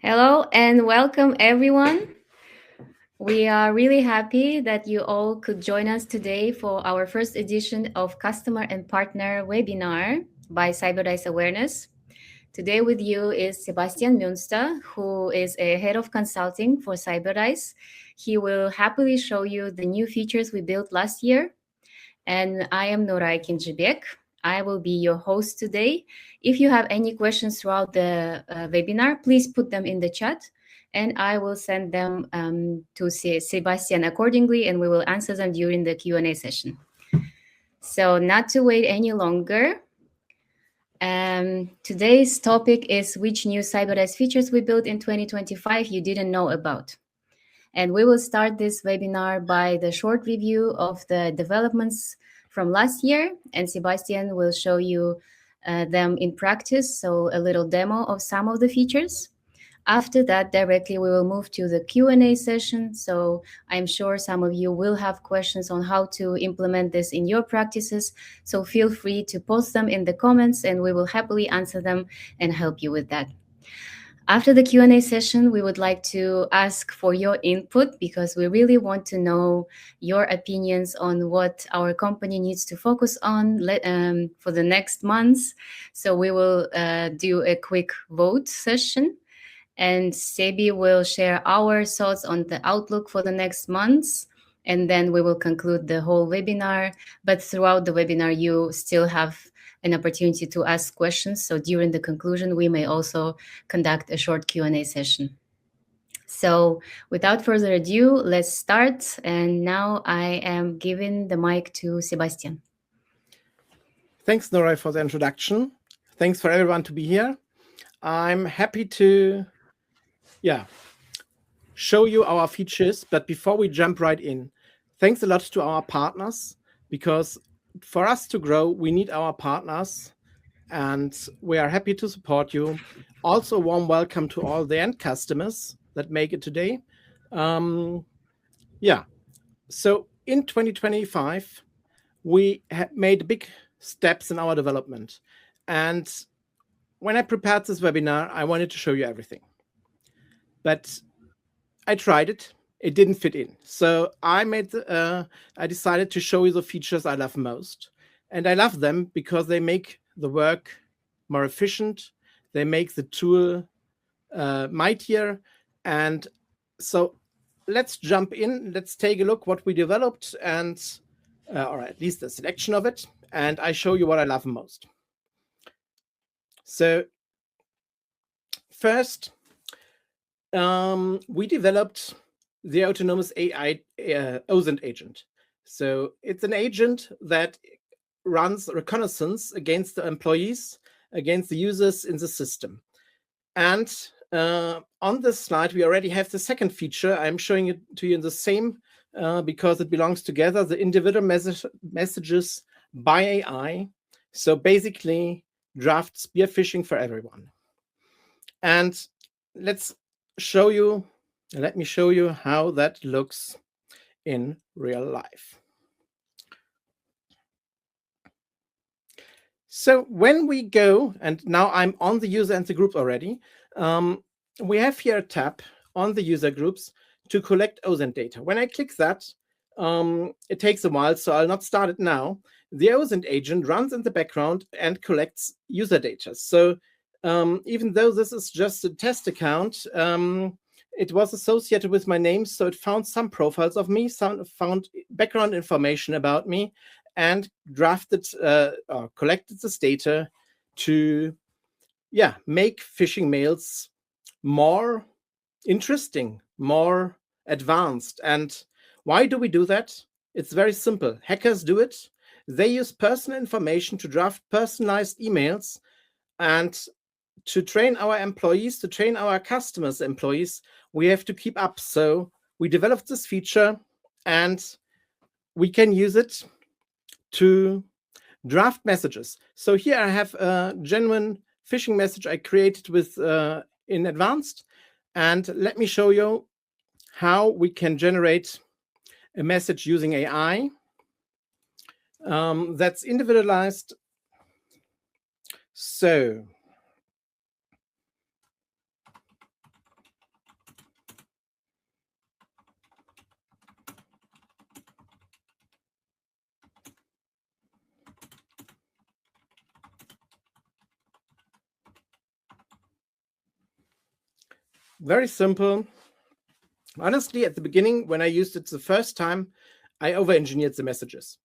Hello and welcome, everyone. We are really happy that you all could join us today for our first edition of Customer and Partner webinar by CyberDice Awareness. Today with you is Sebastian Münster, who is a head of consulting for CyberDice. He will happily show you the new features we built last year. And I am Nuray Kincibek. I will be your host today. If you have any questions throughout the webinar, please put them in the chat and I will send them to Sebastian accordingly, and we will answer them during the Q&A session. So not to wait any longer, today's topic is which new CyberDice features we built in 2025 you didn't know about. And we will start this webinar by the short review of the developments from last year, and Sebastian will show you them in practice, so a little demo of some of the features. After that, directly we will move to the Q&A session, so I'm sure some of you will have questions on how to implement this in your practices, so feel free to post them in the comments and we will happily answer them and help you with that. After the Q&A session, we would like to ask for your input because we really want to know your opinions on what our company needs to focus on for the next months. So we will do a quick vote session, and Sebi will share our thoughts on the outlook for the next months, and then we will conclude the whole webinar. But throughout the webinar, you still have an opportunity to ask questions. So during the conclusion, we may also conduct a short Q&A session. So without further ado, let's start. And now I am giving the mic to Sebastian. Thanks, Nuray, for the introduction. Thanks for everyone to be here. I'm happy to show you our features. But before we jump right in, thanks a lot to our partners, because for us to grow, we need our partners, and we are happy to support you. Also, warm welcome to all the end customers that make it today. So in 2025, we made big steps in our development. And when I prepared this webinar, I wanted to show you everything. But I tried it. It didn't fit in. So I decided to show you the features I love most. And I love them because they make the work more efficient. They make the tool mightier. And so let's jump in. Let's take a look what we developed, and or at least a selection of it. And I show you what I love most. So first, we developed the autonomous AI OSINT agent. So it's an agent that runs reconnaissance against the employees, against the users in the system. And on this slide, we already have the second feature. I'm showing it to you in the same because it belongs together, the individual messages by AI. So basically, draft spear phishing for everyone. And let me show you how that looks in real life. So when we go, and now I'm on the user and the group already, we have here a tab on the user groups to collect OSINT data. When I click that, it takes a while, so I'll not start it now. The OSINT agent runs in the background and collects user data. So even though this is just a test account, it was associated with my name, so it found some profiles of me, found background information about me, and drafted or collected this data to make phishing mails more interesting, more advanced. And why do we do that? It's very simple. Hackers do it. They use personal information to draft personalized emails, and to train our employees, to train our customers' employees, we have to keep up. So we developed this feature, and we can use it to draft messages. So here I have a genuine phishing message I created with in advanced, and let me show you how we can generate a message using AI that's individualized. So Very simple. Honestly, at the beginning, when I used it the first time, I over-engineered the messages.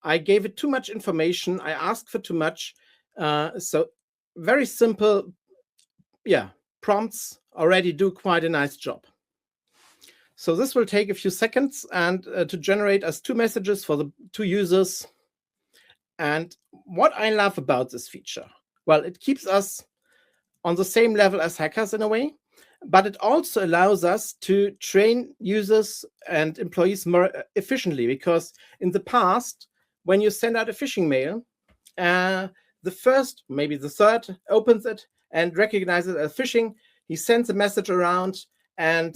I gave it too much information. I asked for too much. So very simple, prompts already do quite a nice job. So this will take a few seconds and to generate us 2 messages for the 2 users. And what I love about this feature, well, it keeps us on the same level as hackers in a way, but it also allows us to train users and employees more efficiently, because in the past, when you send out a phishing mail, the first, maybe the third, opens it and recognizes it as phishing. He sends a message around, and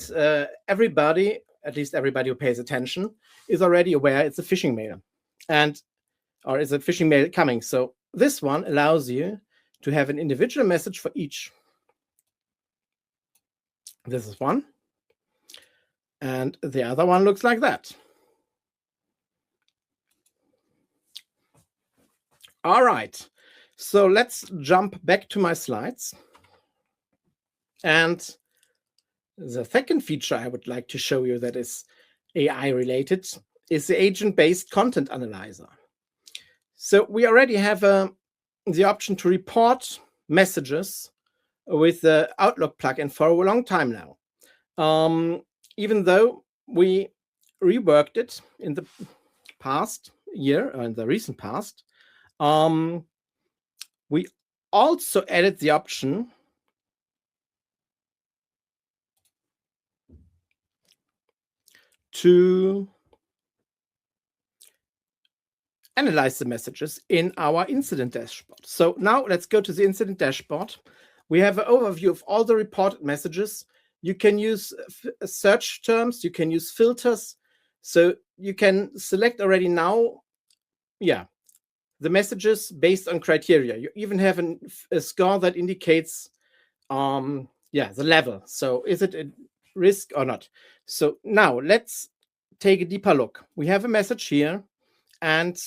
everybody, at least everybody who pays attention, is already aware it's a phishing mail, or is a phishing mail coming. So this one allows you to have an individual message for each. This is one. And the other one looks like that. All right. So let's jump back to my slides. And the second feature I would like to show you that is AI related is the agent-based content analyzer. So we already have the option to report messages with the Outlook plugin for a long time now. Even though we reworked it in the past year, or in the recent past, we also added the option to analyze the messages in our incident dashboard. So now let's go to the incident dashboard. We have an overview of all the reported messages. You can use search terms, you can use filters. So you can select already now, the messages based on criteria. You even have a score that indicates, the level. So is it a risk or not? So now let's take a deeper look. We have a message here, and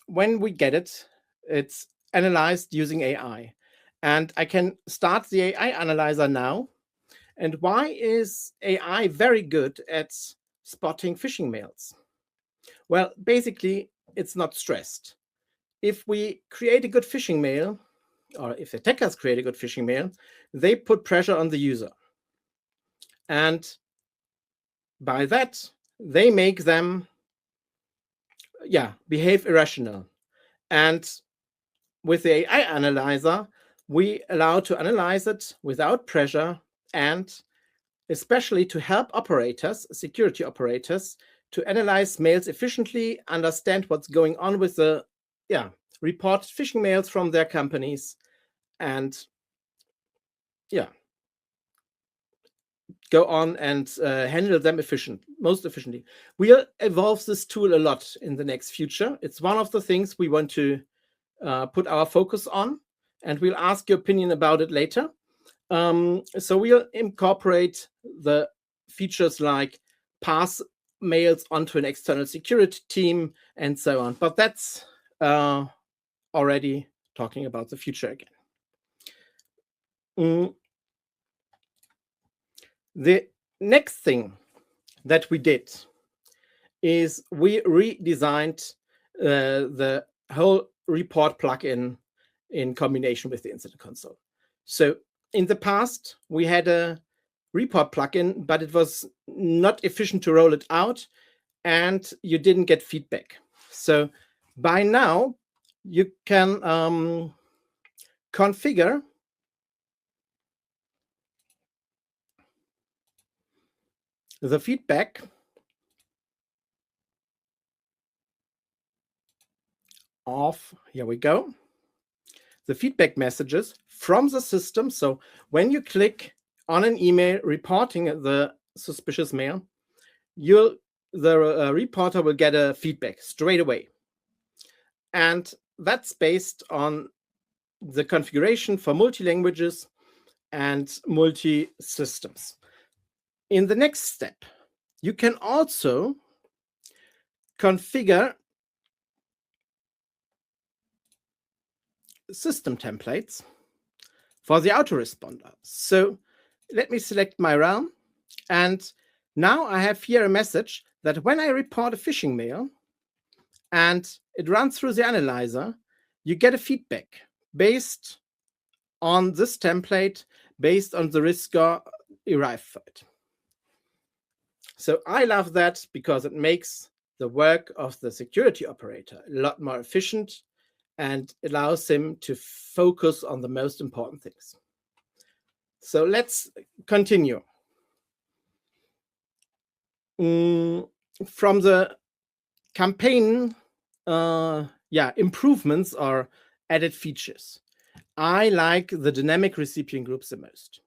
when we get it, it's analyzed using AI. And I can start the AI analyzer now. And why is AI very good at spotting phishing mails? Well, basically, it's not stressed. If we create a good phishing mail, or if attackers create a good phishing mail, they put pressure on the user. And by that, they make them behave irrational. And with the AI analyzer, we allow to analyze it without pressure, and especially to help operators, security operators, to analyze mails efficiently, understand what's going on with the reported phishing mails from their companies, and go on and handle them most efficiently. We'll evolve this tool a lot in the next future. It's one of the things we want to put our focus on, and we'll ask your opinion about it later. So we'll incorporate the features like pass mails onto an external security team and so on. But that's already talking about the future again. The next thing that we did is we redesigned the whole report plugin in combination with the incident console. So in the past, we had a report plugin, but it was not efficient to roll it out, and you didn't get feedback. So by now, you can configure the feedback of, here we go, the feedback messages from the system. So when you click on an email reporting the suspicious mail, the reporter will get a feedback straight away. And that's based on the configuration for multi-languages and multi-systems. In the next step, you can also configure system templates for the autoresponder. So let me select my realm. And now I have here a message that when I report a phishing mail and it runs through the analyzer, you get a feedback based on this template, based on the risk score derived for it. So I love that because it makes the work of the security operator a lot more efficient and allows him to focus on the most important things. So let's continue. From the campaign improvements or added features, I like the dynamic recipient groups the most.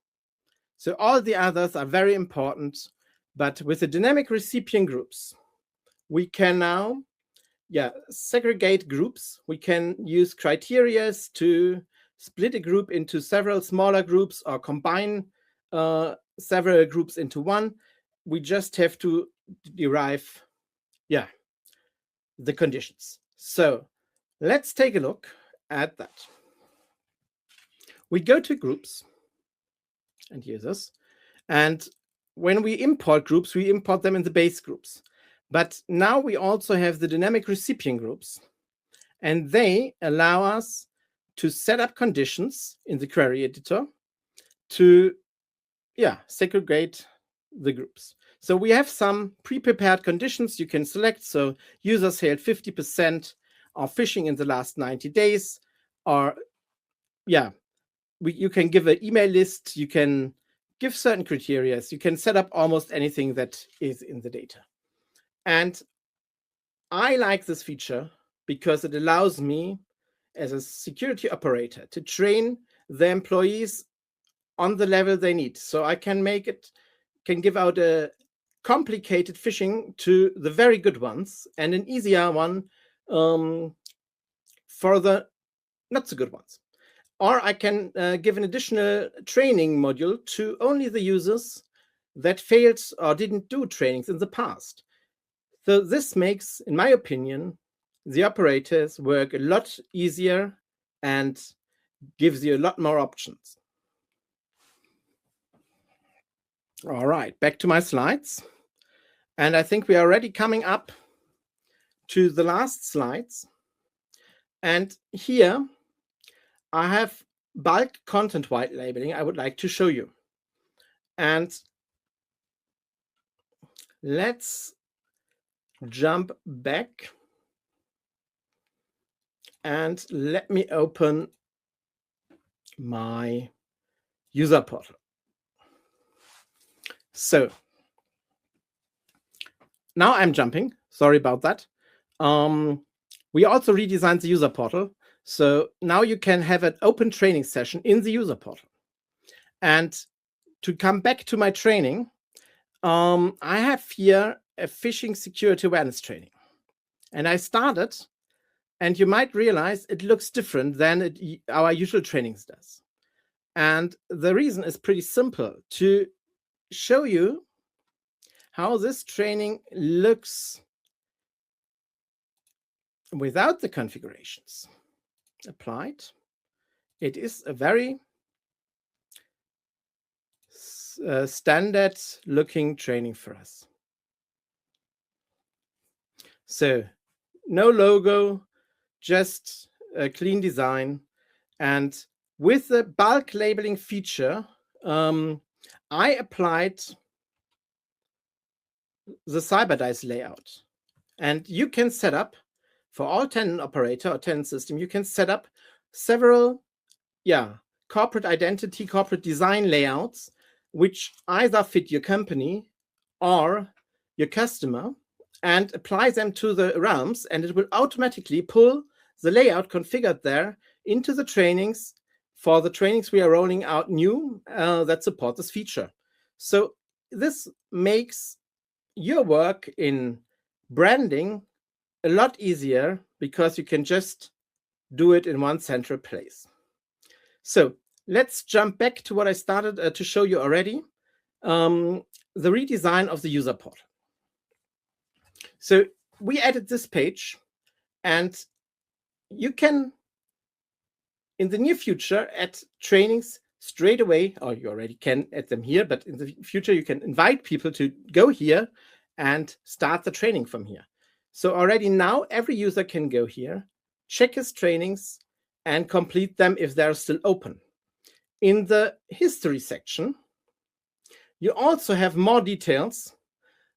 So all the others are very important, but with the dynamic recipient groups, we can now segregate groups. We can use criteria to split a group into several smaller groups or combine several groups into one. We just have to derive the conditions. So let's take a look at that. We go to groups and users, and when we import groups, we import them in the base groups. But now we also have the dynamic recipient groups, and they allow us to set up conditions in the query editor to segregate the groups. So we have some pre-prepared conditions you can select. So users held 50% of phishing in the last 90 days, or you can give an email list, you can give certain criteria, you can set up almost anything that is in the data. And I like this feature because it allows me as a security operator to train the employees on the level they need. So I can give out a complicated phishing to the very good ones and an easier one for the not so good ones. Or I can give an additional training module to only the users that failed or didn't do trainings in the past. So this makes, in my opinion, the operators work a lot easier and gives you a lot more options. All right, back to my slides. And I think we are already coming up to the last slides. And here I have bulk content white labeling I would like to show you. And let's jump back and let me open my user portal. So now I'm jumping. Sorry about that. We also redesigned the user portal. So now you can have an open training session in the user portal. And to come back to my training, I have here a phishing security awareness training. And I started, and you might realize it looks different than our usual trainings does. And the reason is pretty simple: to show you how this training looks without the configurations applied. It is a very standard looking training for us. So no logo, just a clean design. And with the bulk labeling feature, I applied the CYBERDISE layout. And you can set up, for all tenant operator or tenant system, you can set up several corporate identity, corporate design layouts, which either fit your company or your customer, and apply them to the realms, and it will automatically pull the layout configured there into the trainings for the trainings we are rolling out new that support this feature. So this makes your work in branding a lot easier because you can just do it in one central place. So let's jump back to what I started to show you already, the redesign of the user portal. So we added this page, and you can, in the near future, add trainings straight away, or you already can add them here, but in the future, you can invite people to go here and start the training from here. So already now, every user can go here, check his trainings, and complete them if they're still open. In the history section, you also have more details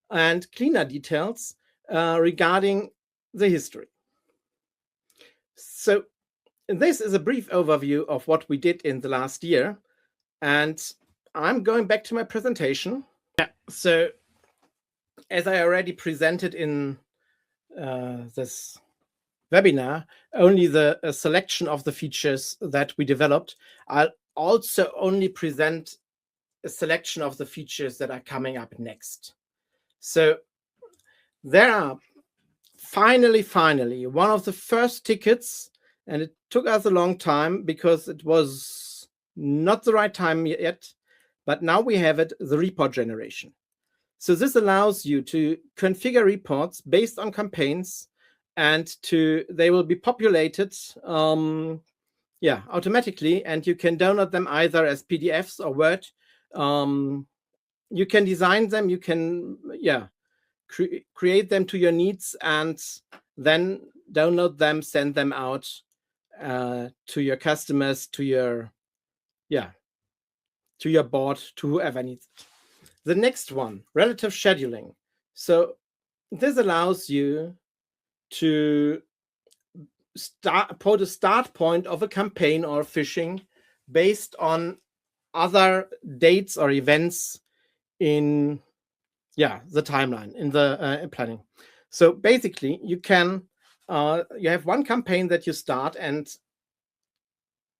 and cleaner details regarding the history. So this is a brief overview of what we did in the last year. And I'm going back to my presentation. Yeah. So as I already presented in this webinar, only the selection of the features that we developed. I'll also only present a selection of the features that are coming up next. So there are finally, one of the first tickets, and it took us a long time because it was not the right time yet, but now we have it, the report generation. So this allows you to configure reports based on campaigns, and they will be populated automatically, and you can download them either as PDFs or Word. You can design them, you can create them to your needs, and then download them, send them out to your customers, to your board, to whoever needs it. The next one, relative scheduling. So this allows you to put a start point of a campaign or phishing based on other dates or events in the timeline, in the planning. So basically, you can you have one campaign that you start, and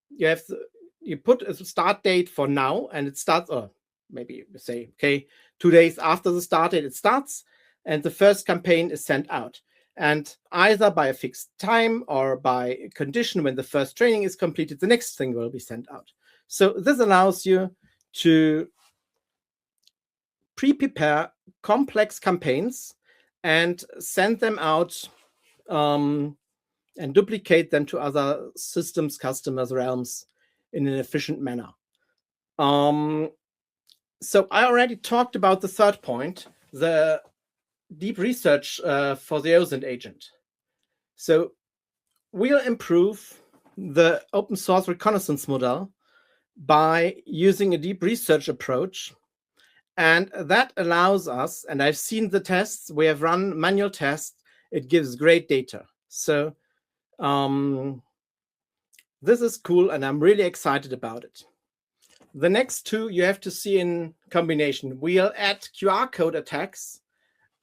you put a start date for now, and it starts, or maybe you say, okay, 2 days after the start date, it starts, and the first campaign is sent out. And either by a fixed time or by a condition, when the first training is completed, the next thing will be sent out. So this allows you to prepare complex campaigns and send them out and duplicate them to other systems, customers, realms in an efficient manner. So I already talked about the third point, the deep research for the OSINT agent. So we'll improve the open source reconnaissance model by using a deep research approach. And that allows us, and I've seen the tests, we have run manual tests, it gives great data. So this is cool, and I'm really excited about it. The next two you have to see in combination. We'll add QR code attacks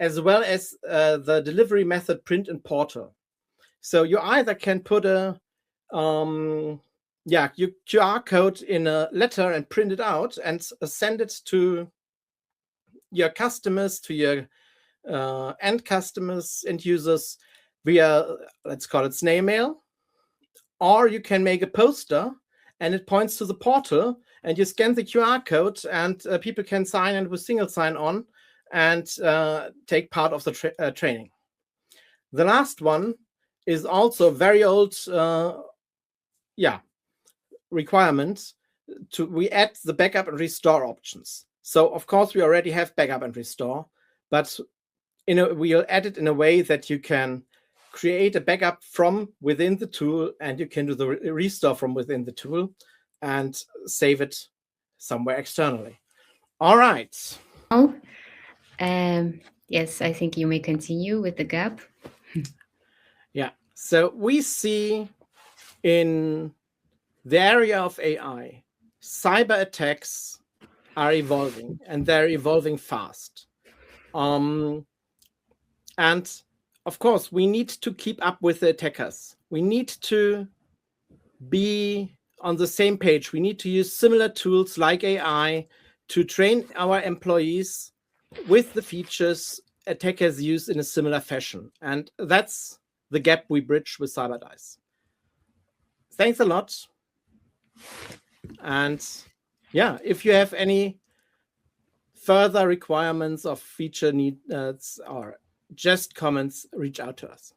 as well as the delivery method print and portal. So you either can put a your QR code in a letter and print it out and send it to your customers, to your end customers, end users via, let's call it snail mail. Or you can make a poster and it points to the portal, and you scan the QR code, and people can sign in with single sign-on and take part of the training. The last one is also very old requirement. We add the backup and restore options. So of course we already have backup and restore, but we'll add it in a way that you can create a backup from within the tool, and you can do the restore from within the tool and save it somewhere externally. All right. Yes, I think you may continue with the gap. Yeah. So we see in the area of AI, cyber attacks are evolving, and they're evolving fast. And of course, we need to keep up with the attackers. We need to be on the same page. We need to use similar tools like AI to train our employees with the features attackers use in a similar fashion. And that's the gap we bridge with CYBERDISE. Thanks a lot. And if you have any further requirements of feature needs or just comments, reach out to us.